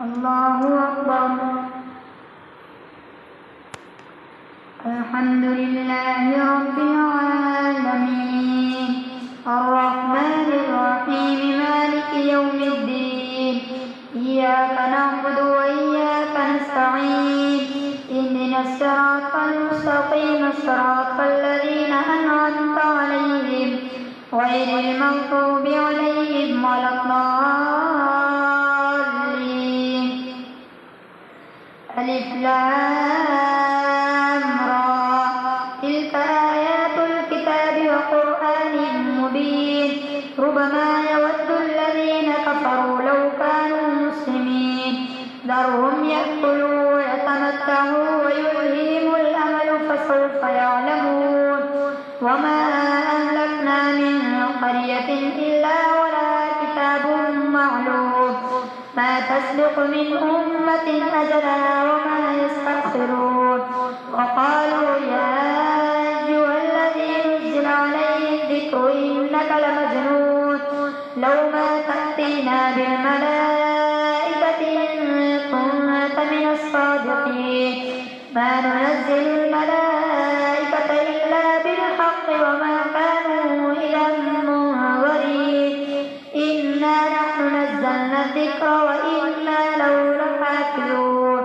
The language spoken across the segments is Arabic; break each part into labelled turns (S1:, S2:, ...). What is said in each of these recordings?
S1: الله أكبر. الحمد لله رب العالمين الرحمن الرحيم مالك يوم الدين إياك نعبد وإياك نستعين اهدنا الصراط المستقيم صراط الذين أنعمت عليهم غير المغضوب عليهم ولا الضالين. ألف لام را تلك آيات الكتاب وقرآن مبين ربما يود الذين كفروا لو كانوا مسلمين ذرهم يأكلوا ويتمتعوا ويلههم الأمل فسوف يعلمون. وما أهلكنا من قرية إلا ولها كتاب معلوم ما تسبق من أمة أجلها وما يستأخرون. وقالوا يا أيها الذي نزل عليه الذكر إنك لمجنون لو ما تأتينا بالملائكة إن كنت من الصادقين ما ننزل الملائكة إلا بالحق وما كانوا إذا منظرين إنا نحن نزلنا الذكر وإنا له لحافظون.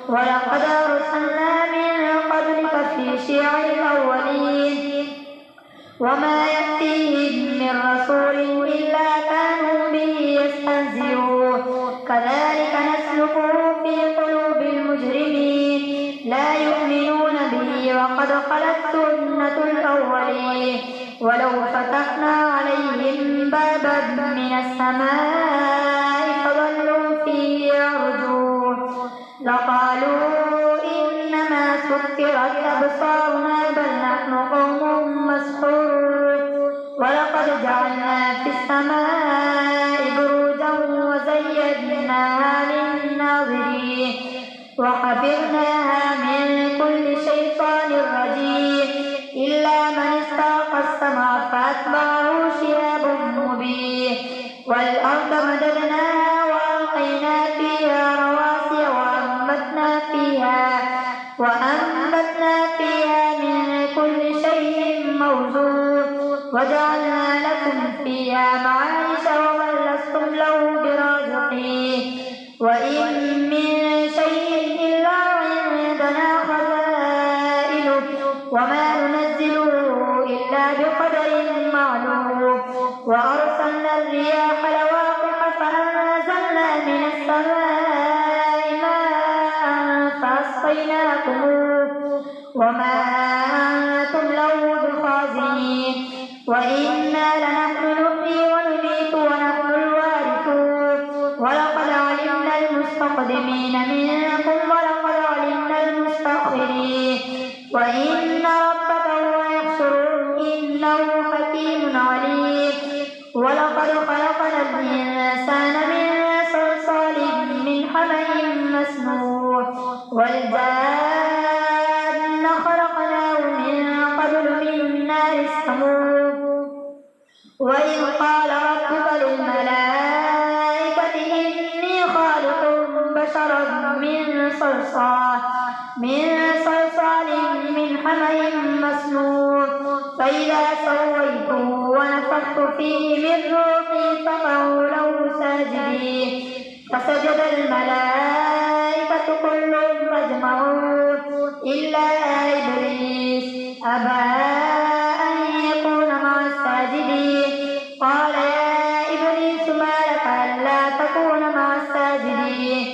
S1: ولقد أرسلنا من قبلك في شيع الأولين وما يأتيهم من رسول إلا كانوا به يستهزئون كذلك نسلكه في قلوب المجرمين لا يؤمنون به وقد خلت سنة الأولين. ولو فتحنا عليهم بابا من السماء فظلوا فيه يعرجون لقالوا إنما سكرت أبصارنا بل نحن قوم مسحورون. ولقد جعلنا في السماء بروجا وزيناها للناظرين وحفظناها من كل شيطان رجيم إلا من استرق السمع فأتبعه شهاب مبين. والأرض مددناها وألقينا فيها رواسي وأنبتنا فيها من كل شيء موزون وجعلنا لكم فيها معايش ومن لستم له برازقين. وإن من شيء إلا عندنا خزائنه وما ننزله إلا بقدر معلوم. وأرسلنا الرياح لواقح فأنزلنا من السماء ماء فأسقيناكموه وما أنتم له بخازنين. وإنا لنحن نحيي ونميت ونحن الوارثون. ولقد علمنا المستقدمين منكم ولقد علمنا المستأخرين وإن ربك هو يحشرهم إنه حكيم عليم. ولقد خلقنا الإنسان من صلصال من حمإ مسنون والجان خلقناه من قبل من نار السموم. وإذ قال ربك للملائكة إني خالق بشرا من صلصال من حمإ مسنون فإذا سويته ونفخت فيه من روحي فقعوا له ساجدين فسجد الملائكة كلهم أجمعون إلا إبليس أبى أن يكون مع الساجدين. قال يا إبليس ما لك ألا تكون مع الساجدين؟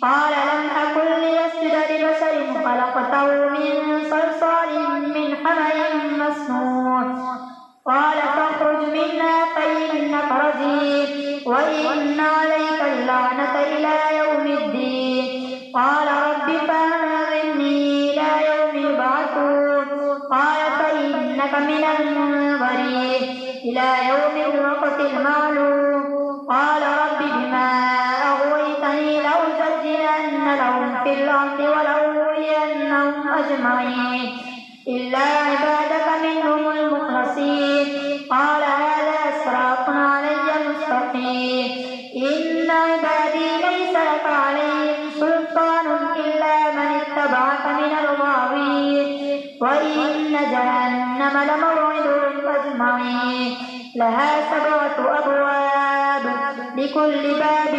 S1: قال لم أكن لأسجد لبشر خلقته من صلصال من حمإ مسنون. قال فاخرج منها فإنك رجيم وإن عليك اللعنة إلى يوم الدين. قال رب فأنظرني إلى يوم يبعثون. قال فإنك من المنظرين إلى يوم الوقت المعلوم. قال رب بما أغويتني لأزينن لهم في الأرض ولأغوينهم أجمعين إلا عبادك منهم المخلصين. قال هذا صراط علي مستقيم إن عبادي ليس لك عليهم جهنم لموعدهم أجمعين لها 7 أبواب لكل باب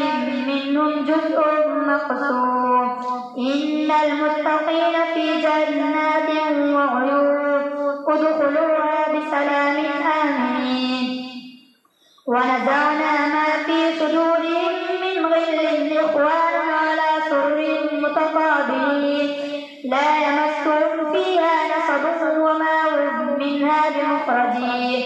S1: منهم جزء مقسوم إن المتقين في جنات وعيون ادخلوها بسلام آمنين ونزعنا ما في صدورهم من غل إخوانا على سرر متقابلين لا يمسهم فيها نصب وما هم منها بمخرجين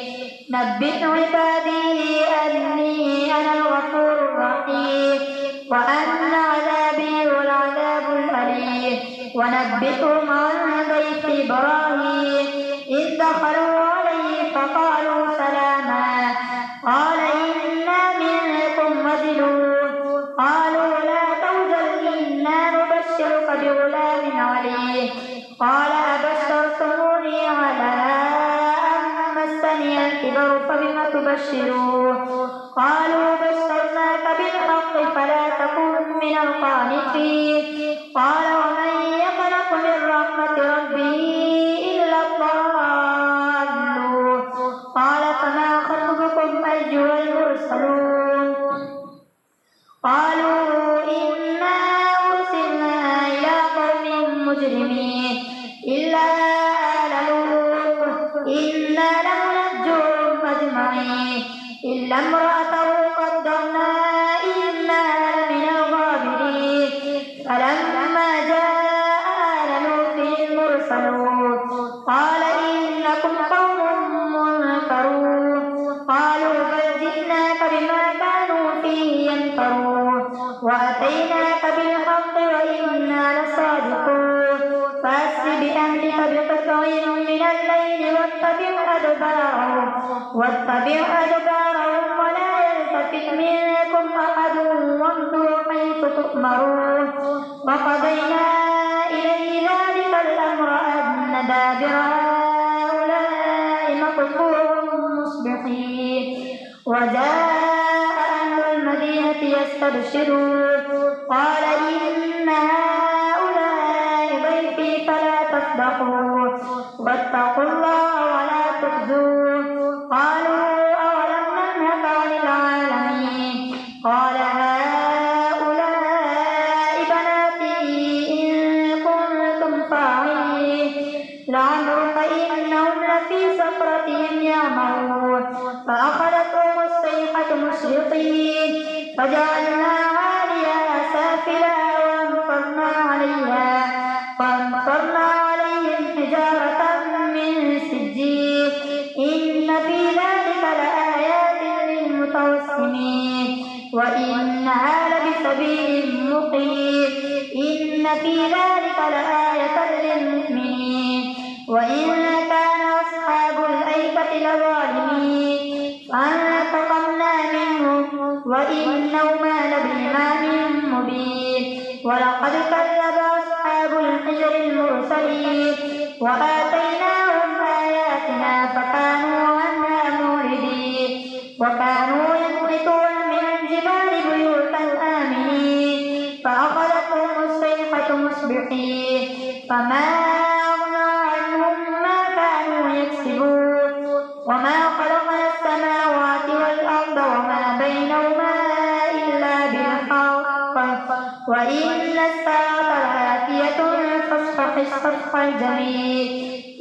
S1: نبئ عبادي أني أنا الغفور الرحيم وأن عذابي هو العذاب الأليم ونبئهم عن ضيف إبراهيم إذ دخلوا عليه فقالوا سلاما قال إنا منكم وجلون قالوا لا توجل إنا نبشرك بغلام عليم قال أبشرتموني على أن مسني الكبر فبم تبشرون قالوا بشرناك بالحق فلا تكن من القانطين قال ومن يقنط من رحمة ربه إلا الضالون قال فما خطبكم أيها المرسلون قالوا إنا أرسلنا إلى قوم مجرمين إلا آل لوط إنا لمنجوهم أجمعين إلا امرأته قدرنا إنها لمن الغابرين فلما جاء آل لوط المرسلون قال إنكم قوم منكرون قالوا بل جئناك بما كانوا فيه يمترون وأتيناك بالحق وإنا لصادقون فأسر بأهلك بقطع من الليل واتبع أدبارهم ولا يلتفت منكم أحد وامضوا حيث تؤمرون وقضينا إليه ذلك الأمر أن دابر هؤلاء مقطوع مصبحين وجاء أهل المدينة يستبشرون قال إن هؤلاء ضيفي فلا تفضحون واتقوا الله ولا تخزون قالوا أولم ننهك عن العالمين قال هؤلاء بناتي إن كنتم فاعلين لعمرك إنهم لفي سكرتهم يعمهون فأخذتهم الصيحة مشرقين فجعلنا عاليها سافلها وأمطرنا عليهم حجارة من سجيل إن في ذلك لآيات للمتوسمين وإنها لبسبيل مقيم إن في ذلك لآية للمؤمنين وإن كان أصحاب الأيكة لظالمين فانتقمنا منهم وإنهما لبإمام مبين ولقد كذب أصحاب الحجر المرسلين وآتيناهم آياتنا فكانوا عنها معرضين وكانوا ينحتون من الجبال بيوتا آمنين فأخذتهم الصيحة مصبحين فما أغنى عنهم ما كانوا يكسبون وما خلقنا السماوات والأرض وما بينهما إلا بالحق وإن الساعة لآتية فاصفح الصفح الجميل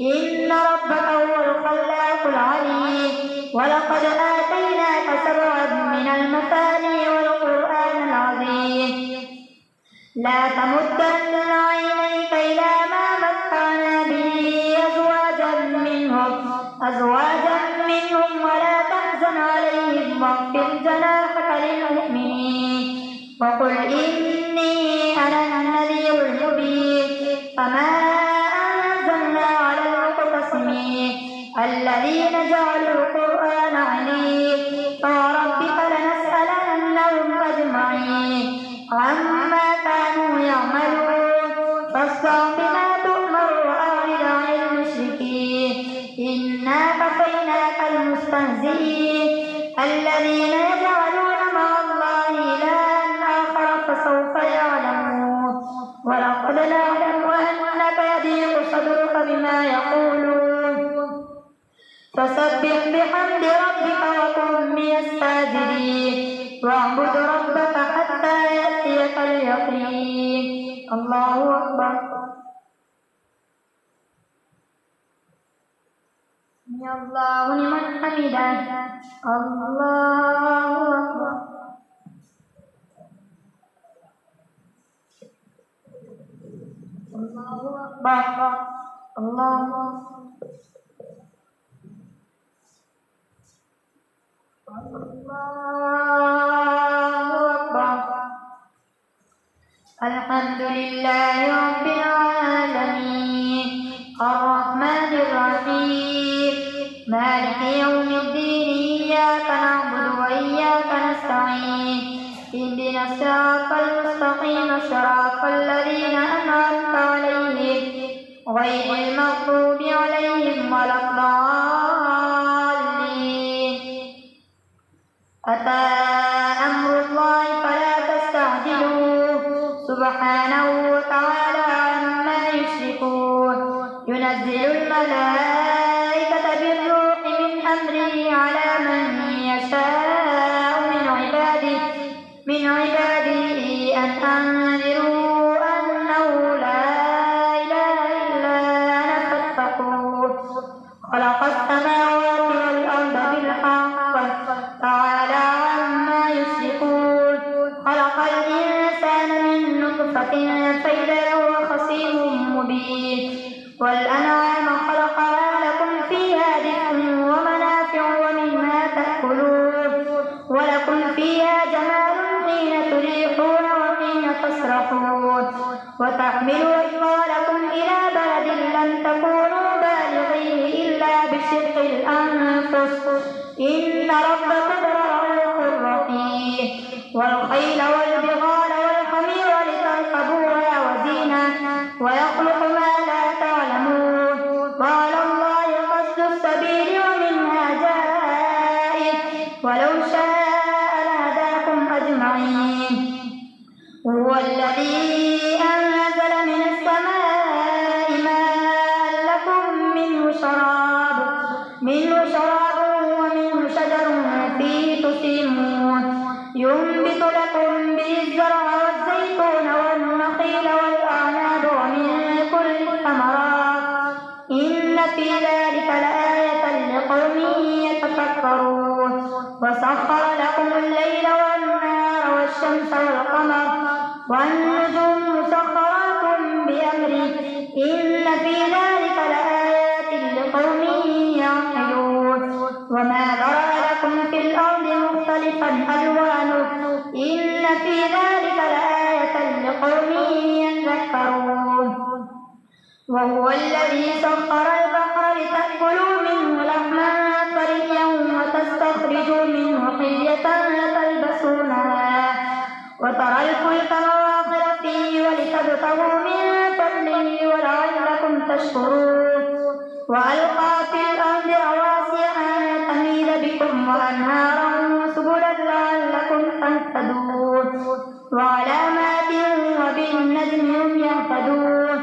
S1: إن ربك هو الخلاق العليم ولقد آتيناك 7 من المثاني والقرآن العظيم لا تمدن عينيك إلى ما متعنا به أزواجا منهم ولا تحزن عليهم واخفض جناحك للمؤمنين وقل إني أنا النذير المبين فما أنزلنا على المقتسمين الذين جعلوا القرآن عظيم فوربك لنسألنهم أجمعين عما كانوا يعملون فاصدع بما تؤمر وأعرض عن المشركين إنا كفيناك المستهزئين الذين يجعلون مع الله إلها آخر فسوف يعلمون ولقد نعلم أنك يضيق صدرك بما يقولون الله لمن حمده الله أكبر الله أكبر الله أكبر الحمد لله رب العالمين الرحمن الرحيم مالك يوم الدين إياك نعبد وإياك نستعين اهدنا الصراط المستقيم صراط الذين أنعمت عليهم غير المغضوب عليهم ولا الضالين أتى أمر الله فلا تستعجلوه سبحانه وتعالى عما يشركون ينزل الملائكة بالروح من أمره على من يشاء من عباده أن أنذروا أنه لا إله إلا أنا فاتقون خلق السماوات والأرض بالحق تعالى عما يشركون خلق الإنسان من نطفة فإذا هو خصيم مبين والأنعام خلقها لكم فيها دفء ومنافع ومنها تأكلون ولكم فيها جمال حين تريحون وحين تسرحون وتحملوا أثقالكم إلى بلد لم تكونوا بالغيه إلا بشق الأنفس إن ربكم لرؤوف رحيم والخيل والبغال والحمير لتركبوها وزينة ويخلق ما لا تعلمون وعلى الله قصد السبيل ومنها جائر ولو شاء لهداكم أجمعين هو الذي أنزل من السماء ماء لكم منه شراب ومنه شجر فيه تسيمون ينبت لكم به الزرع والزيتون والنخيل والأعناب ومن كل الثمرات إن في ذلك لآية لقوم يتفكرون وسخر لكم الليل والنهار والشمس والقمر والنجوم مسخرات بأمره إن في ذلك لآيات لقوم يعقلون وما ذرأ لكم في الأرض مختلفا ألوانه إن في ذلك لآية لقوم يذكرون وهو الذي سخر البحر لتأكلوا منه لحما طريا وتستخرجوا منه حلية تلبسونها وترى الفلك مواخر فيه ولتبتغوا من فضله ولعلكم تشكرون وألقى في الأرض رواسي أن تميد بكم وأنهارا وسبلا لعلكم تهتدون وعلامات وبالنجم هم يهتدون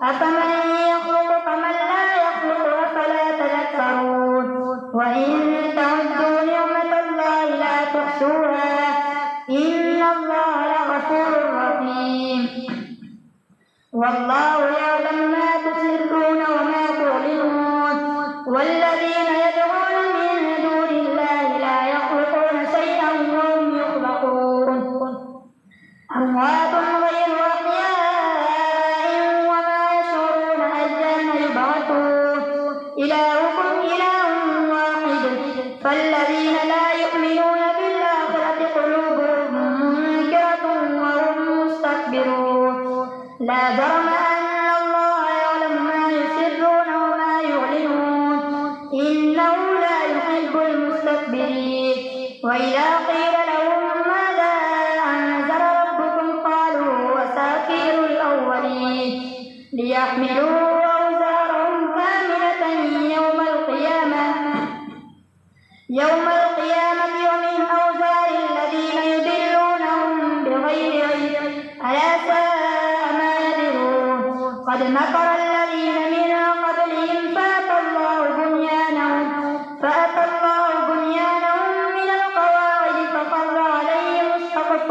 S1: أفمن يخلق كمن لا يخلق أفلا تذكرون وإن تعدوا نعمة الله لا تحصوها إن الله لغفور رحيم والله يعلم ما تسرون وما تعلنون والذين يدعون من دون الله لا يخلقون شيئا وهم يخلقون أموات غير أحياء وما يشعرون أيان يبعثون إلهكم إله واحد فالذين لا يؤمنون بالآخرة قلوبهم منكرة وهم مستكبرون لا جرم أن الله يعلم ما يسرون وما يعلنون إنه لا يحب المستكبرين وإذا قيل لهم ماذا أنزل ربكم قالوا أساطير الأولين ليحملوا أوزارهم كاملة يوم القيامة ومن أوزار الذين يضلونهم بغير علم ألا ساء ما يذرون قد مكر الذين من قبلهم فأتى الله بنيانهم من القواعد فخر عليهم السقف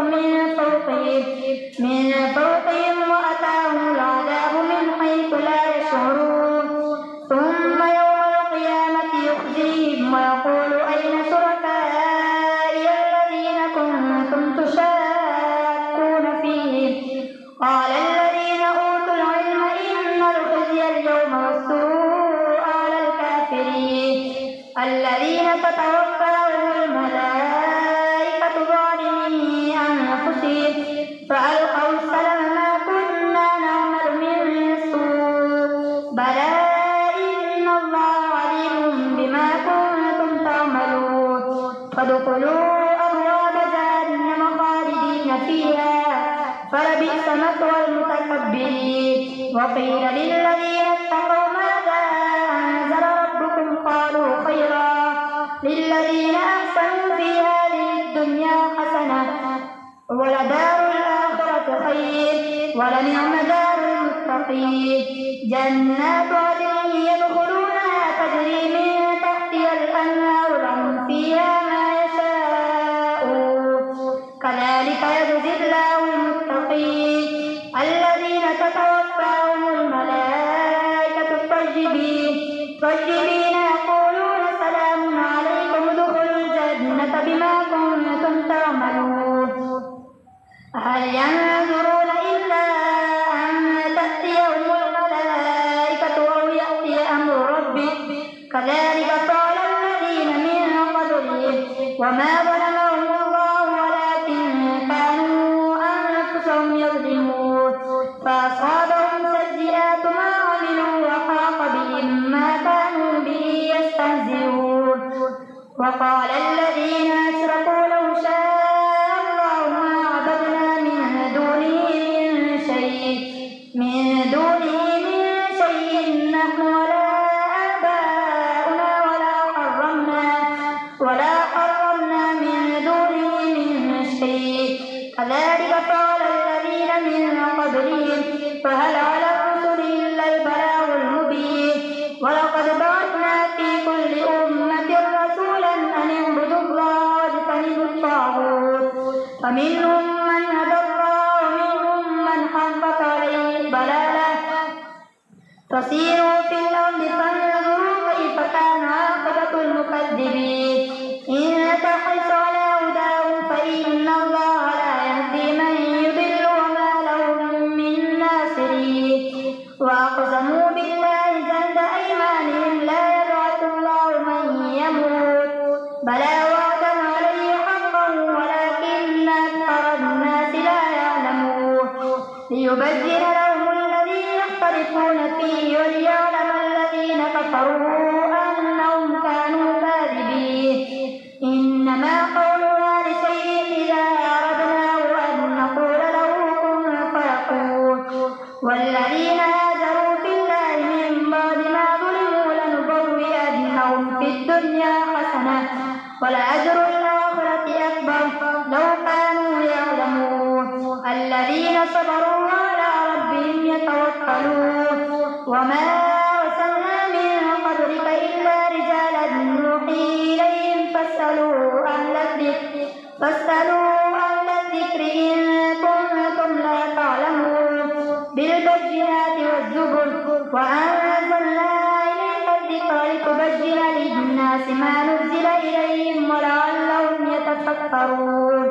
S1: من فوقهم وأتاهم العذاب من حيث لا يشعرون ثم يوم القيامة قال الذين أوتوا العلم إن الخزي اليوم والسوء على الكافرين الذين تتوفاهم الملائكة ظالمي أنفسهم فألقوا السلم ما كنا نعمل من سوء بلى إن الله عليم بما كنتم تعملون فادخلوا أبواب جهنم خالدين فيها فلبئس مثوى المتكبرين وقيل للذين اتقوا ماذا أنزل ربكم قالوا خيرا للذين أحسنوا في هذه الدنيا حسنة ولدار الآخرة خير ولنعم دار المتقين جنات عدن يدخلونها تجري من تحتها الأنهار لهم فيها ما يشاءون كذلك يجزي الله المتقين الذين تتوفاهم الملائكة طيبين يقولون سلام عليكم ادخلوا الجنة بما كنتم تعملون هل ينظرون إلا أن تأتيهم الملائكة أو يأتي أمر ربك كذلك قال الذين من قبلهم وما ظلمهم الله ولكن كانوا أنفسهم يظلمون فأصابهم سيئات ما عملوا وحاق بهم ما كانوا به يستهزئون وقال الذين أشركوا لو شاء الله ما عبدنا من دونه من شيء نحن ولا آباؤنا ولا حرمنا من دونه من شيء كذلك قال الذين من قبلهم فهل على الرسل إلا البلاغ المبين ولقد بعثنا في كل أمة رسولا أن اعبدوا الله واجتنبوا الطاغوت فمنهم من هدى الله ومنهم من حقت عليه الضلالة فسيروا في الأرض فانظروا كيف كان عاقبة المكذبين إن تحرص على هداهم فإن الله لا يهدي من يضل وما لهم من ناصرين وأقسموا بالله جهد أيمانهم لا يبعث الله من يموت بلى وعدا عليه حقا ولكن أكثر الناس لا يعلمون ليبين لهم الذي يختلفون فيه وليعلم الذين كفروا أنهم كانوا كاذبين إنما قولنا لشيء إذا أردناه أن نقول له كن فيكون والذين هاجروا في الله من بعد ما ظلموا لنبوئنهم في الدنيا حسنة ولأجر الآخرة أكبر لو كانوا يعلمون الذين صبروا على ربهم يتوكلون وما أرسلنا من قبلك إلا رجالا نوحي إليهم فاسألوا أهل الذكر إن كنتم لا تعلمون بالبينات والزبر وأنزلنا إليك الذكر لتبين للناس ما نزل إليهم ولعلهم يتفكرون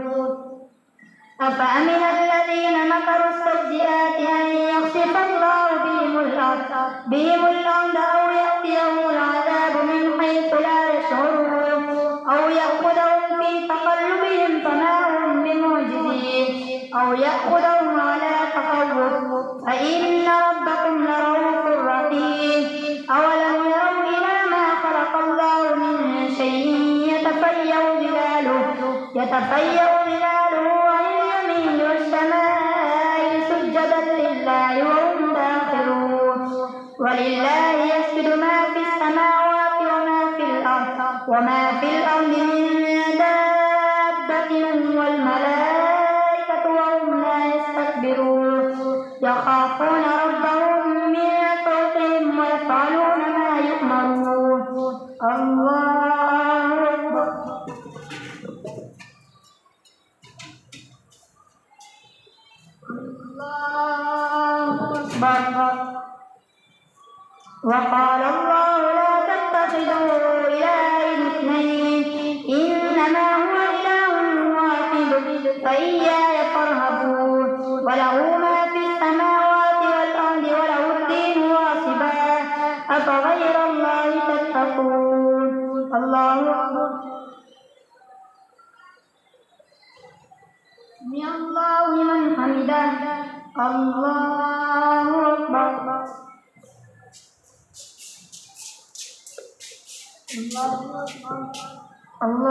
S1: أفأمن الذين مكروا السيئات أن يخسف الله بهم الأرض أو يأتيهم العذاب من حيث لا يشعرون أو يأخذهم في تقلبهم فما هم بمعجزين أو يأخذهم على تخوف فإن ربكم لرؤوف رحيم أولم يروا إلى ما خلق الله من شيء يتفيأ ظلاله عن اليمين والشمائل سجدا لله وهم داخرون ولله يسجد ما في السماوات وما في الأرض من دابة والملائكة وهم لا يستكبرون يخافون ربهم من فوقهم ويفعلون ما يؤمرون الله أكبر وقال الله لا تتخذوا إلهين اثنين إنما هو إله واحد فإياي فارهبون وله ما في سمع الله لمن حمده الله أكبر الله أكبر الله